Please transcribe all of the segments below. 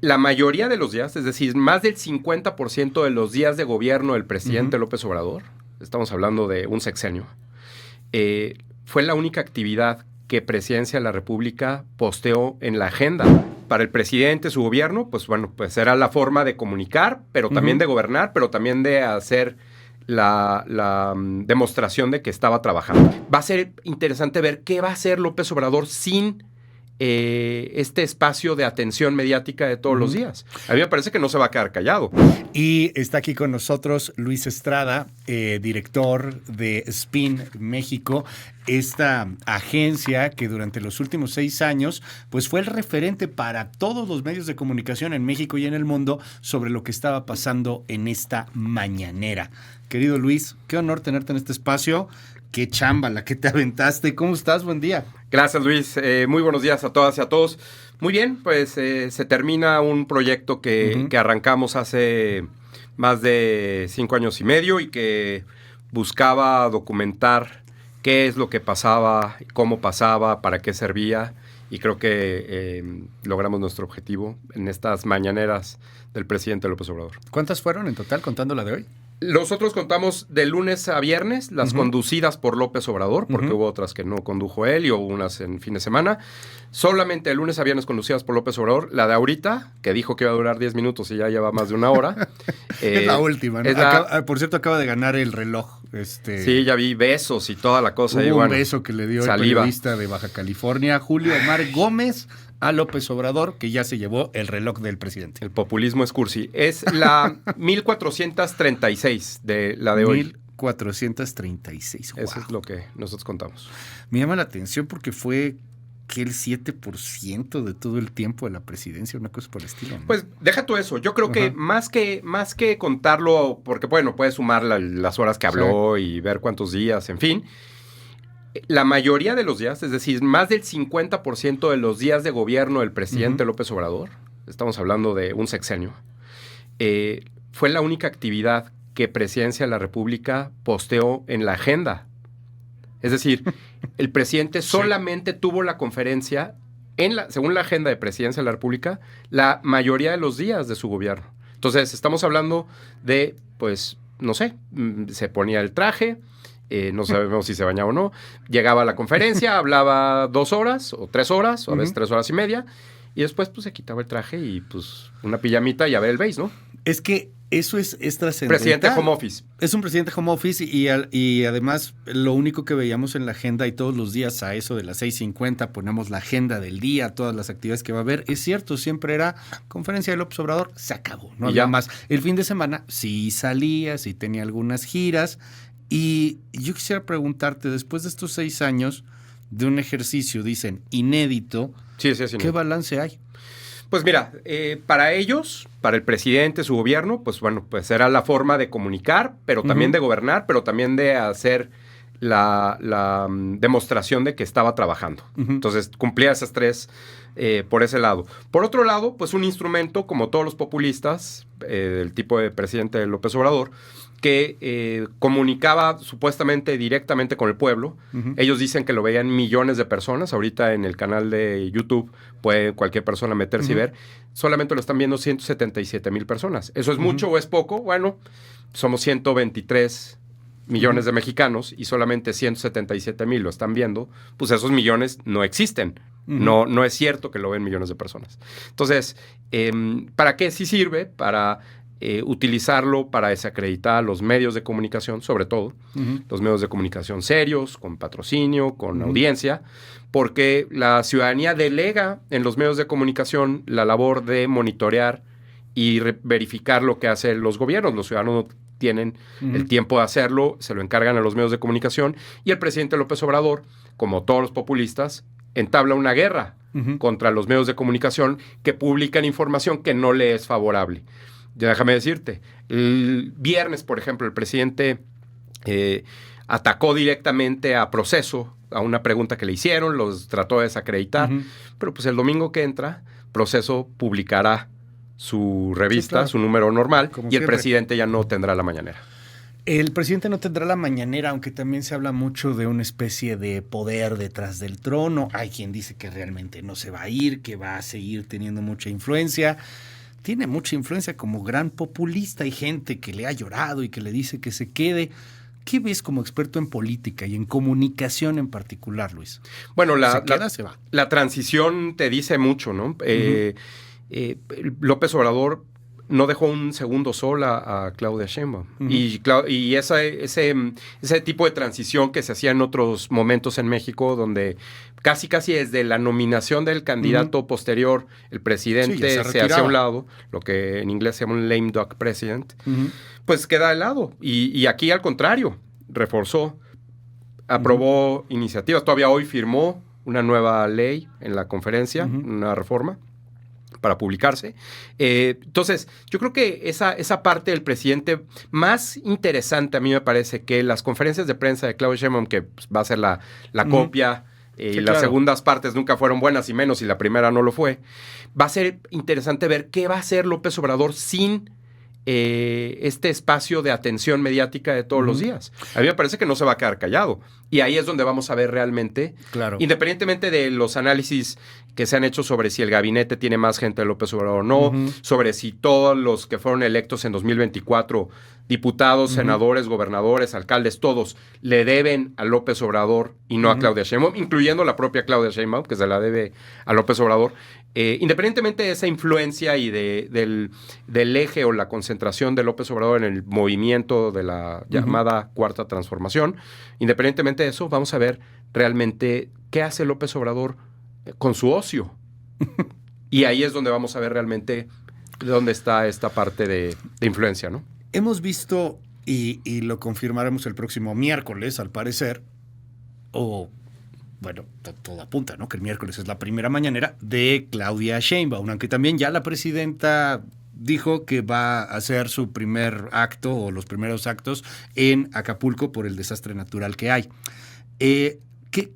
La mayoría de los días, es decir, más del 50% de los días de gobierno del presidente López Obrador, estamos hablando de un sexenio, fue la única actividad que Presidencia de la República posteó en la agenda. Para el presidente, su gobierno, pues bueno, pues era la forma de comunicar, pero también de gobernar, pero también de hacer la demostración de que estaba trabajando. Va a ser interesante ver qué va a hacer López Obrador sin este espacio de atención mediática de todos los días. A mí me parece que no se va a quedar callado. Y está aquí con nosotros Luis Estrada, director de Spin México, esta agencia que durante los últimos 6 años pues fue el referente para todos los medios de comunicación en México y en el mundo sobre lo que estaba pasando en esta mañanera. Querido Luis, qué honor tenerte en este espacio. Qué chamba la que te aventaste. ¿Cómo estás? Buen día. Gracias, Luis. Muy buenos días a todas y a todos. Muy bien, pues se termina un proyecto que arrancamos hace más de 5 años y medio y que buscaba documentar qué es lo que pasaba, cómo pasaba, para qué servía. Y creo que logramos nuestro objetivo en estas mañaneras del presidente López Obrador. ¿Cuántas fueron en total, contando la de hoy? Nosotros contamos de lunes a viernes, las conducidas por López Obrador, porque hubo otras que no condujo él y hubo unas en fin de semana. Solamente de lunes a viernes conducidas por López Obrador. La de ahorita, que dijo que iba a durar 10 minutos y ya lleva más de 1 hora. Es la última, ¿no? Por cierto, acaba de ganar el reloj. Sí, ya vi besos y toda la cosa. Hubo un beso que le dio el periodista de Baja California, Julio Omar Gómez, a López Obrador, que ya se llevó el reloj del presidente. El populismo es cursi. Es la 1436 de la de hoy. 1436. Wow. Eso es lo que nosotros contamos. Me llama la atención porque fue que el 7% de todo el tiempo de la presidencia, una cosa por el estilo, ¿no? Pues deja tú eso. Yo creo que más que contarlo, porque bueno, puedes sumar las horas que habló y ver cuántos días, en fin. La mayoría de los días, es decir, más del 50% de los días de gobierno del presidente López Obrador, estamos hablando de un sexenio, fue la única actividad que Presidencia de la República posteó en la agenda. Es decir, el presidente solamente tuvo la conferencia, según la agenda de Presidencia de la República, la mayoría de los días de su gobierno. Entonces, estamos hablando de, pues, no sé, se ponía el traje, no sabemos si se bañaba o no, llegaba a la conferencia, hablaba 2 horas o 3 horas, o a veces 3 horas y media, y después pues se quitaba el traje y pues una pijamita y a ver el béis, ¿no? Es que eso es trascendental. Presidente home office. Es un presidente home office y además lo único que veíamos en la agenda y todos los días a eso de las 6:50 ponemos la agenda del día, todas las actividades que va a haber. Es cierto, siempre era conferencia de López Obrador, se acabó, no había más. El fin de semana sí salía, sí tenía algunas giras. Y yo quisiera preguntarte, después de estos 6 años de un ejercicio, dicen, inédito, ¿qué balance hay? Pues mira, para ellos, para el presidente, su gobierno, pues bueno, pues era la forma de comunicar, pero también de gobernar, pero también de hacer la demostración de que estaba trabajando. Entonces, cumplía esas 3 por ese lado. Por otro lado, pues un instrumento, como todos los populistas, del tipo de presidente López Obrador, que comunicaba supuestamente directamente con el pueblo. Ellos dicen que lo veían millones de personas. Ahorita en el canal de YouTube puede cualquier persona meterse y ver. Solamente lo están viendo 177,000 personas. ¿Eso es mucho o es poco? Bueno, somos 123 millones de mexicanos y solamente 177,000 lo están viendo. Pues esos millones no existen. No es cierto que lo ven millones de personas. Entonces, ¿para qué sí sirve? Para utilizarlo para desacreditar a los medios de comunicación, sobre todo, los medios de comunicación serios, con patrocinio, con audiencia, porque la ciudadanía delega en los medios de comunicación la labor de monitorear y verificar lo que hacen los gobiernos. Los ciudadanos no tienen el tiempo de hacerlo, se lo encargan a los medios de comunicación, y el presidente López Obrador, como todos los populistas, entabla una guerra contra los medios de comunicación que publican información que no le es favorable. Ya déjame decirte, el viernes, por ejemplo, el presidente atacó directamente a Proceso, a una pregunta que le hicieron, los trató de desacreditar, pero pues el domingo que entra, Proceso publicará su revista, su número normal, y el presidente ya no tendrá la mañanera. El presidente no tendrá la mañanera, aunque también se habla mucho de una especie de poder detrás del trono. Hay quien dice que realmente no se va a ir, que va a seguir teniendo mucha influencia. tiene mucha influencia como gran populista. Hay gente que le ha llorado y que le dice que se quede. ¿Qué ves como experto en política y en comunicación en particular, Luis? Bueno, se va. La transición te dice mucho, ¿no? López Obrador no dejó un segundo sol a Claudia Sheinbaum. Y ese tipo de transición que se hacía en otros momentos en México, donde casi desde la nominación del candidato posterior, el presidente se hacía a un lado, lo que en inglés se llama un lame duck president, pues queda de lado. Y aquí, al contrario, reforzó, aprobó iniciativas. Todavía hoy firmó una nueva ley en la conferencia, una reforma para publicarse. Entonces, yo creo que esa parte del presidente más interesante a mí me parece que las conferencias de prensa de Claudia Sheinbaum, que pues, va a ser la copia, y las segundas partes nunca fueron buenas y menos, y la primera no lo fue, va a ser interesante ver qué va a hacer López Obrador sin este espacio de atención mediática de todos los días. A mí me parece que no se va a quedar callado. Y ahí es donde vamos a ver realmente, independientemente de los análisis que se han hecho sobre si el gabinete tiene más gente de López Obrador o no, sobre si todos los que fueron electos en 2024, diputados, senadores, gobernadores, alcaldes, todos le deben a López Obrador y no a Claudia Sheinbaum, incluyendo la propia Claudia Sheinbaum, que se la debe a López Obrador. Independientemente de esa influencia y del eje o la concentración de López Obrador en el movimiento de la llamada Cuarta Transformación, independientemente de eso, vamos a ver realmente qué hace López Obrador con su ocio. Y ahí es donde vamos a ver realmente dónde está esta parte de influencia, ¿no? Hemos visto, y lo confirmaremos el próximo miércoles, al parecer, bueno, todo apunta, ¿no? Que el miércoles es la primera mañanera de Claudia Sheinbaum, aunque también ya la presidenta dijo que va a hacer su primer acto o los primeros actos en Acapulco por el desastre natural que hay. ¿Qué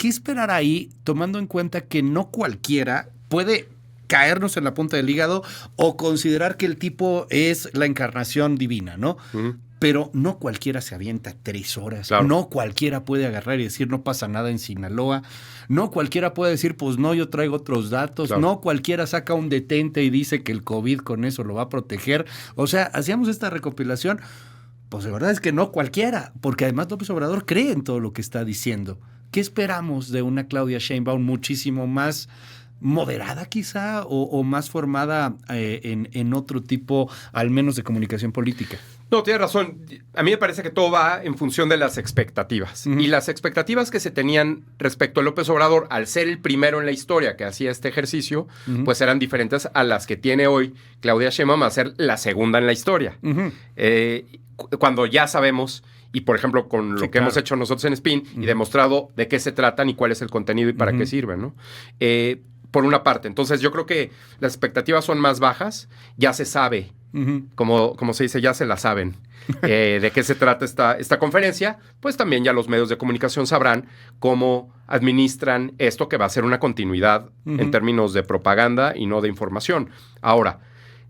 esperar ahí, tomando en cuenta que no cualquiera puede caernos en la punta del hígado o considerar que el tipo es la encarnación divina, ¿no? Pero no cualquiera se avienta 3 horas. Claro. No cualquiera puede agarrar y decir no pasa nada en Sinaloa. No cualquiera puede decir pues no, yo traigo otros datos. Claro. No cualquiera saca un detente y dice que el COVID con eso lo va a proteger. O sea, hacíamos esta recopilación. Pues de verdad es que no cualquiera, porque además López Obrador cree en todo lo que está diciendo. ¿Qué esperamos de una Claudia Sheinbaum muchísimo más moderada quizá o más formada en otro tipo, al menos de comunicación política? No, tienes razón. A mí me parece que todo va en función de las expectativas. Y las expectativas que se tenían respecto a López Obrador, al ser el primero en la historia que hacía este ejercicio, pues eran diferentes a las que tiene hoy Claudia Sheinbaum a ser la segunda en la historia. Cuando ya sabemos, y por ejemplo con lo que hemos hecho nosotros en Spin, y demostrado de qué se tratan y cuál es el contenido y para qué sirven, ¿no? Por una parte. Entonces yo creo que las expectativas son más bajas, ya se sabe, como se dice, ya se la saben, de qué se trata esta conferencia, pues también ya los medios de comunicación sabrán cómo administran esto que va a ser una continuidad en términos de propaganda y no de información. Ahora,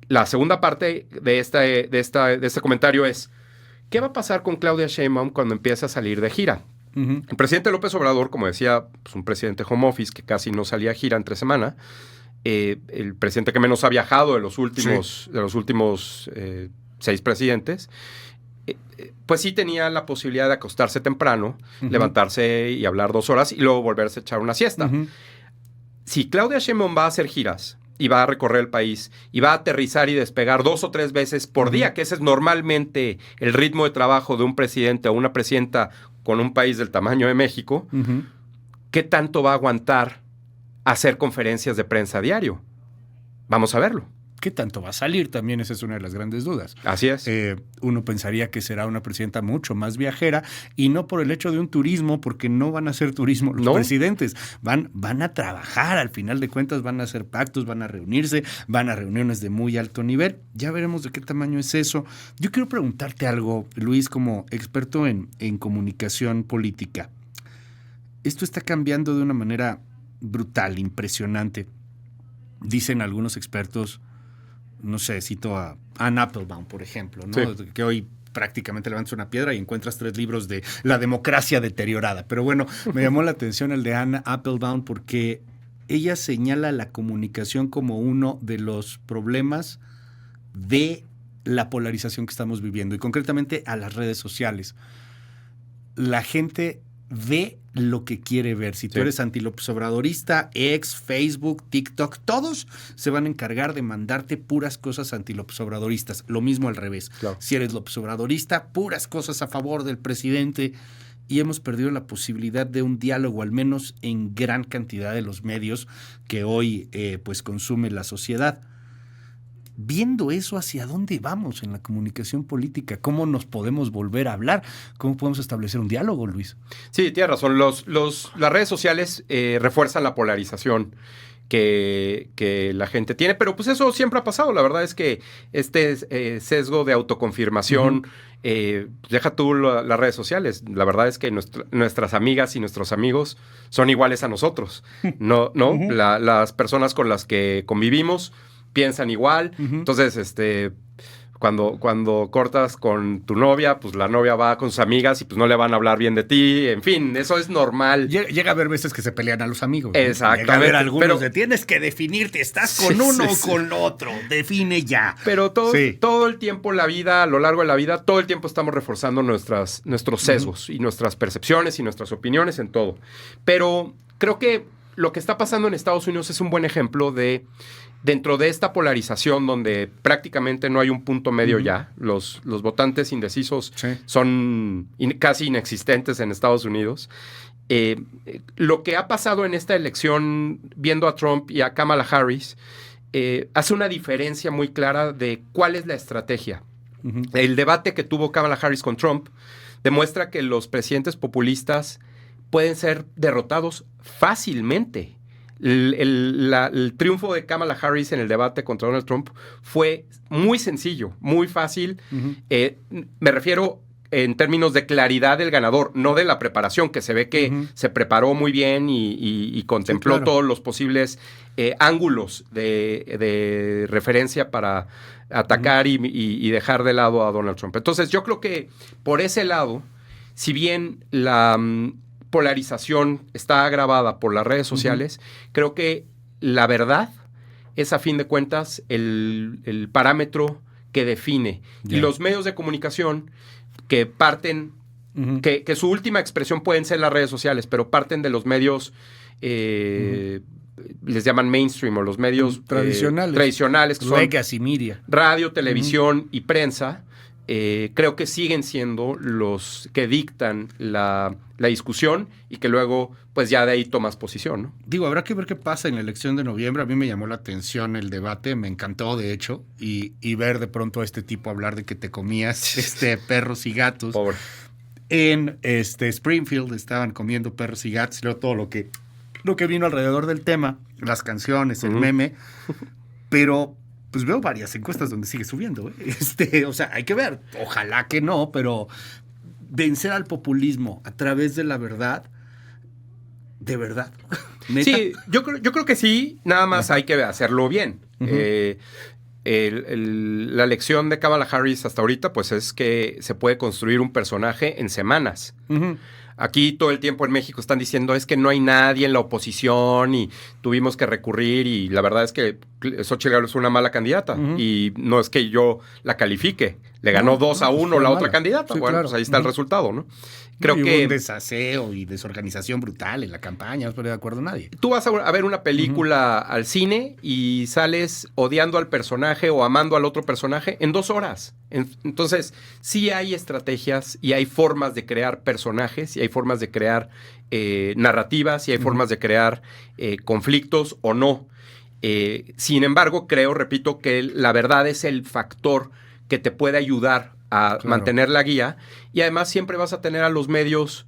la segunda parte de este comentario es, ¿qué va a pasar con Claudia Sheinbaum cuando empiece a salir de gira? El presidente López Obrador, como decía, pues un presidente home office que casi no salía a gira entre semana, el presidente que menos ha viajado de los últimos 6 presidentes, pues sí tenía la posibilidad de acostarse temprano, levantarse y hablar 2 horas y luego volverse a echar una siesta. Si Claudia Sheinbaum va a hacer giras y va a recorrer el país y va a aterrizar y despegar 2 o 3 veces por día, que ese es normalmente el ritmo de trabajo de un presidente o una presidenta con un país del tamaño de México, ¿qué tanto va a aguantar hacer conferencias de prensa a diario? Vamos a verlo. ¿Qué tanto va a salir? También esa es una de las grandes dudas. Así es. Uno pensaría que será una presidenta mucho más viajera y no por el hecho de un turismo, porque no van a hacer turismo los presidentes. Van a trabajar, al final de cuentas van a hacer pactos, van a reunirse, van a reuniones de muy alto nivel. Ya veremos de qué tamaño es eso. Yo quiero preguntarte algo, Luis, como experto en comunicación política. Esto está cambiando de una manera brutal, impresionante. Dicen algunos expertos, no sé, cito a Anne Applebaum, por ejemplo, ¿no? Sí. Que hoy prácticamente levantas una piedra y encuentras 3 libros de la democracia deteriorada. Pero bueno, me llamó la atención el de Anne Applebaum porque ella señala la comunicación como uno de los problemas ve la polarización que estamos viviendo y concretamente a las redes sociales. La gente ve lo que quiere ver. Si tú eres anti-López Obradorista, ex, Facebook, TikTok, todos se van a encargar de mandarte puras cosas anti-López Obradoristas. Lo mismo al revés. Claro. Si eres López Obradorista, puras cosas a favor del presidente. Y hemos perdido la posibilidad de un diálogo, al menos en gran cantidad de los medios que hoy pues consume la sociedad. Viendo eso, ¿hacia dónde vamos en la comunicación política? ¿Cómo nos podemos volver a hablar? ¿Cómo podemos establecer un diálogo, Luis? Sí, tienes razón. Las redes sociales refuerzan la polarización que la gente tiene, pero pues eso siempre ha pasado. La verdad es que este sesgo de autoconfirmación, deja tú las redes sociales. La verdad es que nuestras amigas y nuestros amigos son iguales a nosotros. No, las personas con las que convivimos piensan igual. Entonces, cuando cortas con tu novia, pues la novia va con sus amigas y pues no le van a hablar bien de ti. En fin, eso es normal. Llega a haber veces que se pelean a los amigos. Exactamente. Llega a haber algunos de tienes que definirte, ¿estás con uno o con otro? Define ya. Pero todo el tiempo la vida, a lo largo de la vida, todo el tiempo estamos reforzando nuestros sesgos y nuestras percepciones y nuestras opiniones en todo. Pero creo que lo que está pasando en Estados Unidos es un buen ejemplo de, dentro de esta polarización donde prácticamente no hay un punto medio ya, los votantes indecisos son casi inexistentes en Estados Unidos. Lo que ha pasado en esta elección, viendo a Trump y a Kamala Harris, hace una diferencia muy clara de cuál es la estrategia. El debate que tuvo Kamala Harris con Trump demuestra que los presidentes populistas pueden ser derrotados fácilmente. El triunfo de Kamala Harris en el debate contra Donald Trump fue muy sencillo, muy fácil. Me refiero en términos de claridad del ganador, no de la preparación, que se ve que se preparó muy bien y contempló todos los posibles ángulos de referencia para atacar y dejar de lado a Donald Trump. Entonces, yo creo que por ese lado, si bien la polarización está agravada por las redes sociales, creo que la verdad es, a fin de cuentas, el parámetro que define. Y los medios de comunicación que parten, que su última expresión pueden ser las redes sociales, pero parten de los medios, les llaman mainstream, o los medios tradicionales que son legacy media, radio, televisión y prensa. Creo que siguen siendo los que dictan la discusión y que luego, pues ya de ahí tomas posición, ¿no? Digo, habrá que ver qué pasa en la elección de noviembre. A mí me llamó la atención el debate, me encantó, de hecho, y ver de pronto a este tipo hablar de que te comías perros y gatos. Pobre. En Springfield estaban comiendo perros y gatos, y luego todo lo que vino alrededor del tema, las canciones, el meme, pero pues veo varias encuestas donde sigue subiendo. O sea, hay que ver. Ojalá que no, pero vencer al populismo a través de la verdad, de verdad. ¿Neta? Sí, yo creo que sí, nada más hay que hacerlo bien. La lección de Kamala Harris hasta ahorita, pues es que se puede construir un personaje en semanas. Aquí todo el tiempo en México están diciendo es que no hay nadie en la oposición y tuvimos que recurrir, y la verdad es que Xochitl Gálvez es una mala candidata y no es que yo la califique. Le ganó 2-1 la otra candidata. Sí, bueno, pues ahí está el resultado, ¿no? Creo que un desaseo y desorganización brutal en la campaña, no estoy de acuerdo nadie. Tú vas a ver una película al cine y sales odiando al personaje o amando al otro personaje en 2 horas. Entonces, sí hay estrategias y hay formas de crear personajes y hay formas de crear narrativas y hay formas de crear conflictos o no. Sin embargo, repito, que la verdad es el factor que te puede ayudar a mantener la guía, y además siempre vas a tener a los medios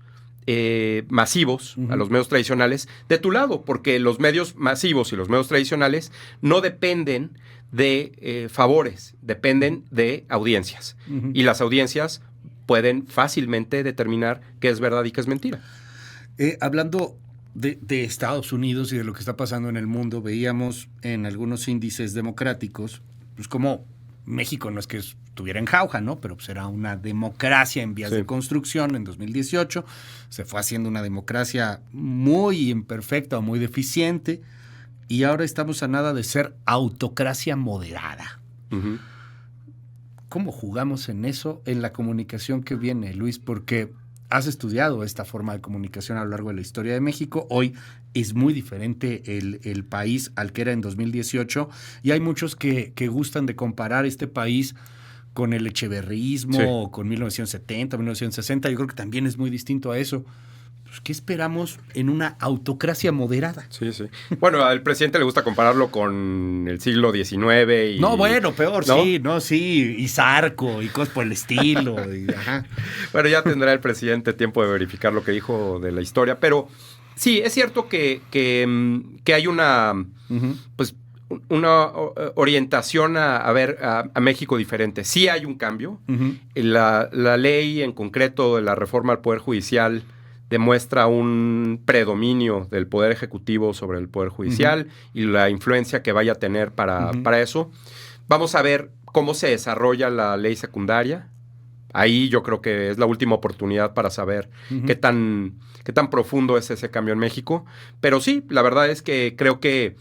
masivos, a los medios tradicionales, de tu lado, porque los medios masivos y los medios tradicionales no dependen de favores, dependen de audiencias. Y las audiencias pueden fácilmente determinar qué es verdad y qué es mentira. Hablando de Estados Unidos y de lo que está pasando en el mundo, veíamos en algunos índices democráticos, pues como México no es que estuviera en jauja, ¿no? Pero pues era una democracia en vías de construcción en 2018. Se fue haciendo una democracia muy imperfecta o muy deficiente. Y ahora estamos a nada de ser autocracia moderada. ¿Cómo jugamos en eso, en la comunicación que viene, Luis? Porque has estudiado esta forma de comunicación a lo largo de la historia de México. Hoy es muy diferente el país al que era en 2018 y hay muchos que gustan de comparar este país con el echeverrismo o con 1970, 1960. Yo creo que también es muy distinto a eso. Pues, ¿qué esperamos en una autocracia moderada? Sí, sí. Bueno, al presidente le gusta compararlo con el siglo XIX y... No, bueno, peor, ¿no? sí, y Zarco y cosas por el estilo. Ajá. Bueno, ya tendrá el presidente tiempo de verificar lo que dijo de la historia, pero sí, es cierto que hay una, pues, una orientación a ver a México diferente. Sí hay un cambio. La ley en concreto de la reforma al Poder Judicial demuestra un predominio del Poder Ejecutivo sobre el Poder Judicial y la influencia que vaya a tener para eso. Vamos a ver cómo se desarrolla la ley secundaria. Ahí yo creo que es la última oportunidad para saber qué tan profundo es ese cambio en México. Pero sí, la verdad es que creo que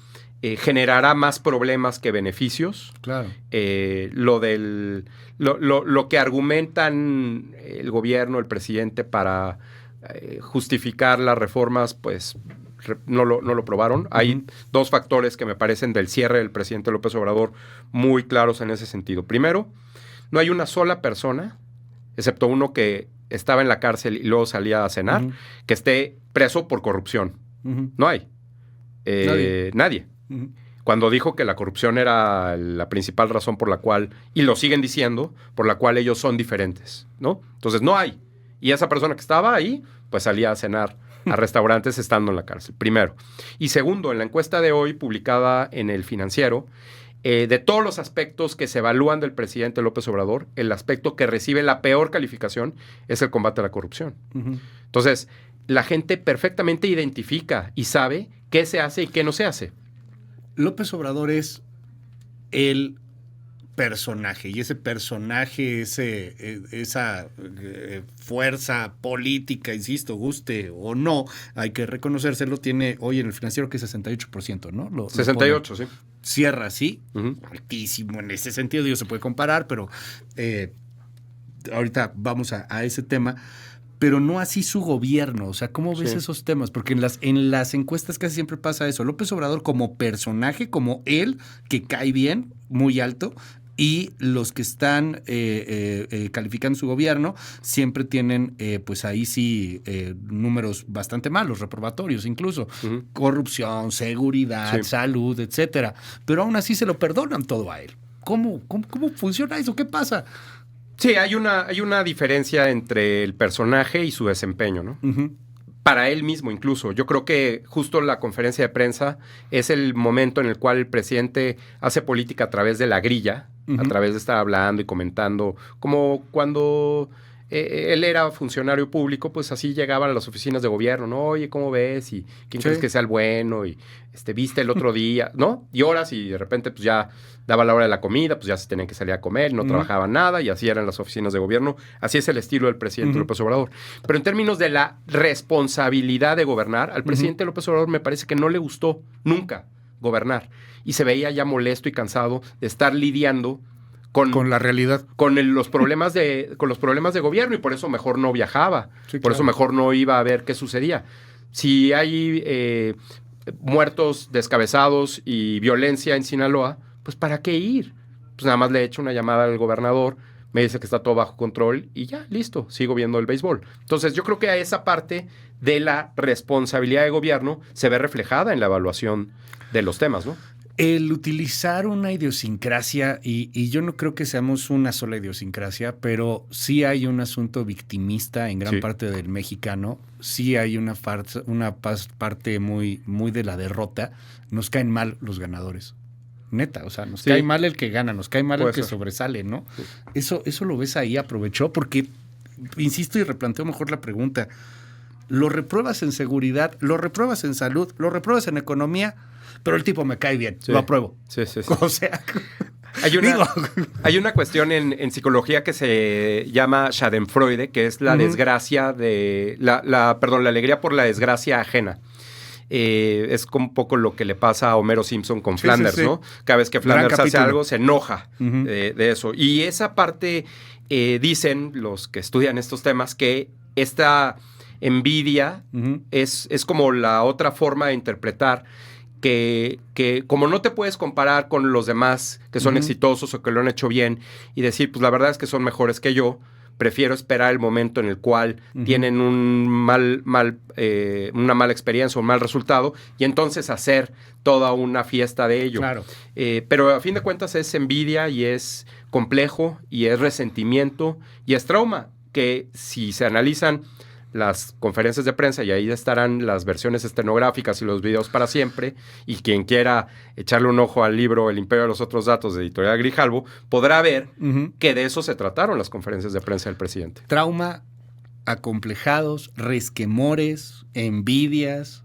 generará más problemas que beneficios. Claro. Lo que argumentan el gobierno, el presidente para justificar las reformas, pues no lo probaron. Hay dos factores que me parecen del cierre del presidente López Obrador muy claros en ese sentido. Primero, no hay una sola persona, excepto uno que estaba en la cárcel y luego salía a cenar, que esté preso por corrupción. No hay. Nadie. Cuando dijo que la corrupción era la principal razón por la cual, y lo siguen diciendo, por la cual ellos son diferentes, ¿no? Entonces no hay. Y esa persona que estaba ahí, pues salía a cenar a restaurantes estando en la cárcel, primero. Y segundo, en la encuesta de hoy, publicada en El Financiero, de todos los aspectos que se evalúan del presidente López Obrador, el aspecto que recibe la peor calificación es el combate a la corrupción. Entonces, la gente perfectamente identifica y sabe qué se hace y qué no se hace. López Obrador es el personaje, y ese personaje, esa fuerza política, insisto, guste o no, hay que reconocérselo, tiene hoy en El Financiero que es 68%, ¿no? 68, sí. Cierra así, altísimo en ese sentido, digo, se puede comparar, pero ahorita vamos a ese tema. Pero no así su gobierno. O sea, ¿cómo ves esos temas? Porque en las encuestas casi siempre pasa eso. López Obrador como personaje, como él, que cae bien, muy alto, y los que están calificando su gobierno siempre tienen, pues ahí sí, números bastante malos, reprobatorios incluso. Corrupción, seguridad, salud, etcétera. Pero aún así se lo perdonan todo a él. ¿Cómo funciona eso? ¿Qué pasa? Sí, hay una diferencia entre el personaje y su desempeño, ¿no? Para él mismo incluso. Yo creo que justo la conferencia de prensa es el momento en el cual el presidente hace política a través de la grilla, a través de estar hablando y comentando, como cuando él era funcionario público, pues así llegaban a las oficinas de gobierno, ¿no? Oye, ¿cómo ves? ¿Y quién crees que sea el bueno? Y viste el otro día, ¿no? Y horas, y de repente pues ya daba la hora de la comida, pues ya se tenían que salir a comer, no trabajaban nada, y así eran las oficinas de gobierno. Así es el estilo del presidente López Obrador. Pero en términos de la responsabilidad de gobernar, al presidente López Obrador me parece que no le gustó nunca gobernar. Y se veía ya molesto y cansado de estar lidiando con la realidad. Con los problemas de gobierno, y por eso mejor no viajaba. Por eso mejor no iba a ver qué sucedía. Si hay muertos, descabezados y violencia en Sinaloa, pues ¿para qué ir? Pues nada más le echo una llamada al gobernador, me dice que está todo bajo control y ya, listo, sigo viendo el béisbol. Entonces yo creo que a esa parte de la responsabilidad de gobierno se ve reflejada en la evaluación de los temas, ¿no? El utilizar una idiosincrasia, y yo no creo que seamos una sola idiosincrasia, pero sí hay un asunto victimista en gran parte del mexicano, sí hay una parte muy, muy de la derrota. Nos caen mal los ganadores. Neta, o sea, nos cae mal el que gana, nos cae mal el que sobresale, ¿no? Sí. Eso lo ves ahí, aprovechó, porque, insisto y replanteo mejor la pregunta, lo repruebas en seguridad, lo repruebas en salud, lo repruebas en economía, pero el tipo me cae bien, lo apruebo. Sí. O sea, hay una cuestión en psicología que se llama Schadenfreude, que es la desgracia de la alegría por la desgracia ajena. Es como un poco lo que le pasa a Homero Simpson con Sí, Flanders, sí, sí. ¿no? Cada vez que Gran Flanders hace capítulo. algo, se enoja Ujú. de eso. Y esa parte, dicen los que estudian estos temas, que esta envidia Ujú. es como la otra forma de interpretar que como no te puedes comparar con los demás que son Ujú. exitosos o que lo han hecho bien y decir, pues la verdad es que son mejores que yo, prefiero esperar el momento en el cual Ujú. tienen una mala experiencia o un mal resultado y entonces hacer toda una fiesta de ello. Claro. Pero a fin de cuentas es envidia y es complejo y es resentimiento y es trauma, que si se analizan las conferencias de prensa, y ahí estarán las versiones estenográficas y los videos para siempre, y quien quiera echarle un ojo al libro El Imperio de los Otros Datos de Editorial Grijalvo, podrá ver Ujú. que de eso se trataron las conferencias de prensa del presidente. Trauma, acomplejados, resquemores, envidias.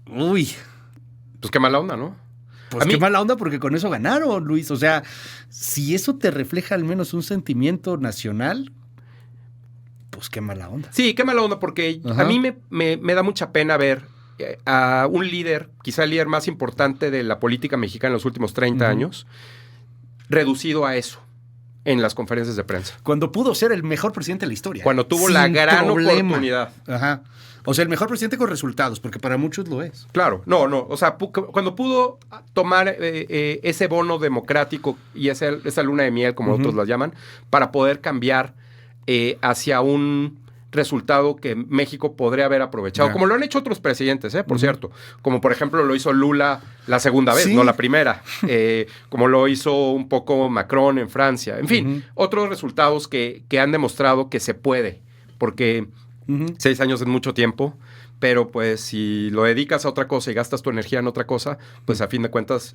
Uy, Pues qué mala onda, ¿no? pues A mí- qué mala onda porque con eso ganaron, Luis. O sea, si eso te refleja al menos un sentimiento nacional, pues qué mala onda. Sí, qué mala onda, porque Ajá. a mí me da mucha pena ver a un líder, quizá el líder más importante de la política mexicana en los últimos 30 Ujú. años, reducido a eso en las conferencias de prensa. Cuando pudo ser el mejor presidente de la historia. Cuando tuvo Sin la gran problema. oportunidad. Ajá. O sea, el mejor presidente con resultados, porque para muchos lo es. Claro, no, o sea, cuando pudo tomar ese bono democrático y esa luna de miel, como Ujú. otros la llaman, para poder cambiar hacia un resultado que México podría haber aprovechado, Ya. como lo han hecho otros presidentes, por Ujú. cierto, como por ejemplo lo hizo Lula la segunda vez, Sí. no la primera, como lo hizo un poco Macron en Francia, en fin, Ujú. otros resultados que han demostrado que se puede, porque Ujú. 6 años es mucho tiempo, pero pues si lo dedicas a otra cosa y gastas tu energía en otra cosa, pues a fin de cuentas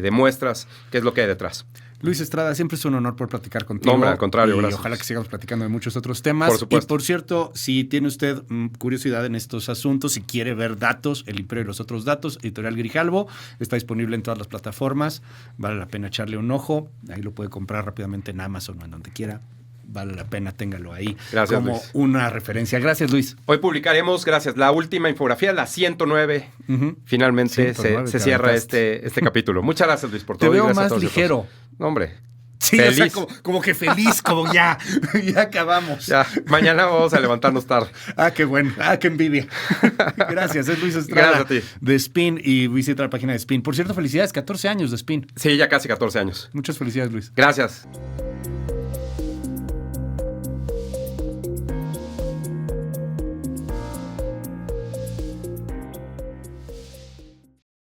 demuestras qué es lo que hay detrás. Luis Estrada, siempre es un honor por platicar contigo. No, hombre, al contrario, y gracias. ojalá que sigamos platicando de muchos otros temas. Por supuesto. Y por cierto, si tiene usted curiosidad en estos asuntos, si quiere ver datos, El Imperio y los Otros Datos, Editorial Grijalvo, está disponible en todas las plataformas. Vale la pena echarle un ojo. Ahí lo puede comprar rápidamente en Amazon o en donde quiera. Vale la pena, téngalo ahí Gracias, como Luis. una referencia. Gracias, Luis. Hoy publicaremos, gracias, la última infografía, la 109. Ujú. Finalmente 109, se te cierra aventaste. este capítulo. Muchas gracias, Luis, por Te todo. y veo gracias a más todos y a todos. ligero. No, hombre. Sí, o sea, Feliz. como que feliz, como ya acabamos. Ya, mañana vamos a levantarnos tarde. Ah, qué bueno. Ah, qué envidia. Gracias. Es Luis Estrada. Gracias a ti. De Spin y visita la página de Spin. Por cierto, felicidades. 14 años de Spin. Sí, ya casi 14 años. Muchas felicidades, Luis. Gracias.